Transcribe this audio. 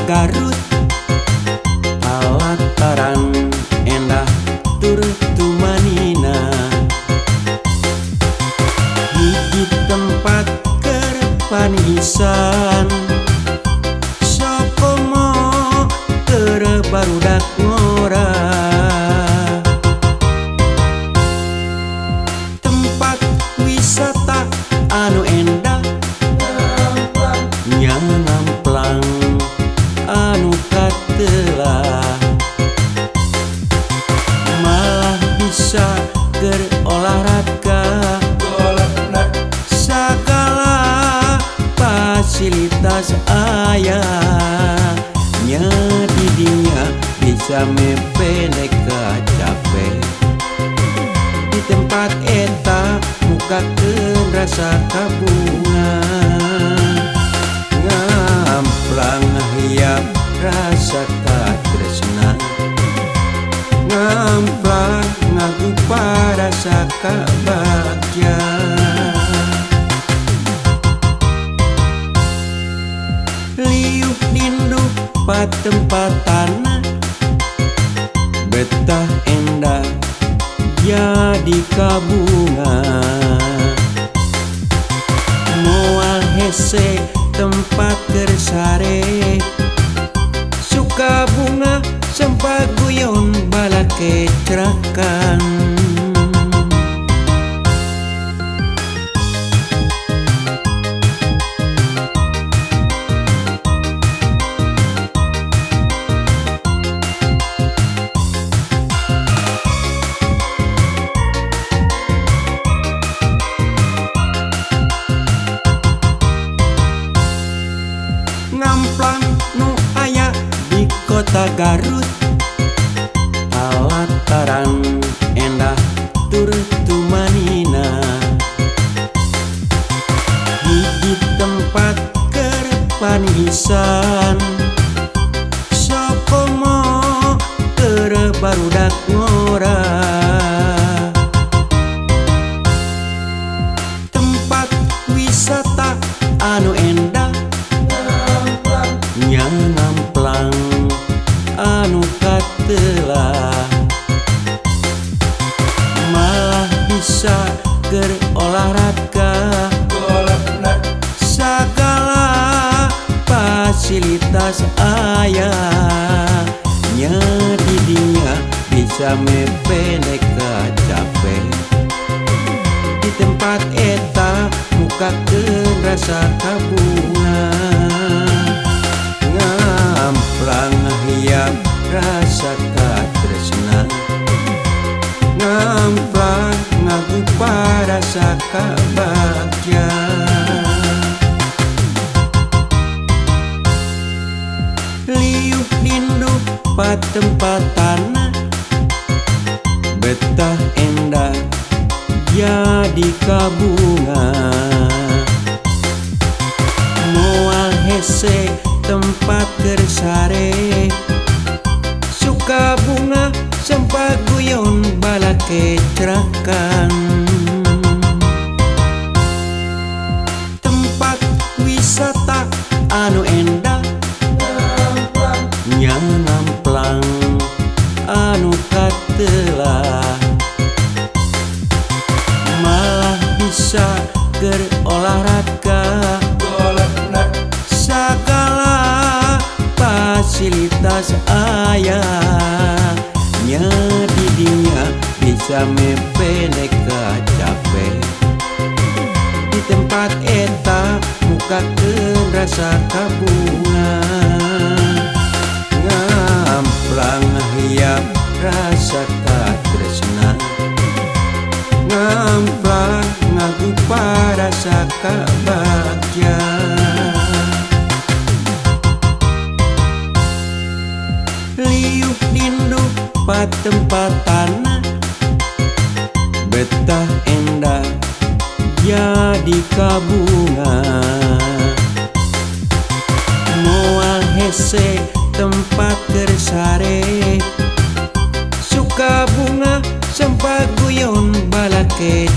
Garut alataran endah tur tumanina hiji tempat keur panisan sokomo keur barudak ngora tempat wisata anu endah ngamplang anu katelah malah bisa keur olahraga sagala fasilitas aya nya didinya bisa mepene capek di tempat eta mukakeun rasa kabungan ngamplang hiap rasa katresna ngamplang ngagupa rasa kabagya liuk dindu patempatana betah endah jadi kabungan moal hese tempat kersare suka bunga sempaguyon balake cerakan ngamplang nu aya di kota Garut alataran endah tur tumanina hiji tempat keur panisan sokomo keur barudak ngora tempat wisata anu endah ngamplang anu katelah malah bisa keur olahraga sagala fasilitas aya nya didinya bisa mepene capek di tempat eta mukakeun rasa kabungan ngamplang hiap rasa katresna ngamplang ngagupa rasa kabagya liuk dindu patempatana betah endah jadi kabungan moal hese tempat kersare suka bunga sempaguyon balake cerakan tempat wisata anu endah ngamplang anu katelah malah bisa keur olahraga sagala fasilitas aya nya didinya bisa mepene capek di tempat eta mukakeun rasa kabungan ngamplang hiap rasa katresna ngamplang ngagupa rasa kabagya liuk dindu patempatana betah endah jadi kabungan moal hese tempat kersare suka bunga sempaguyon balake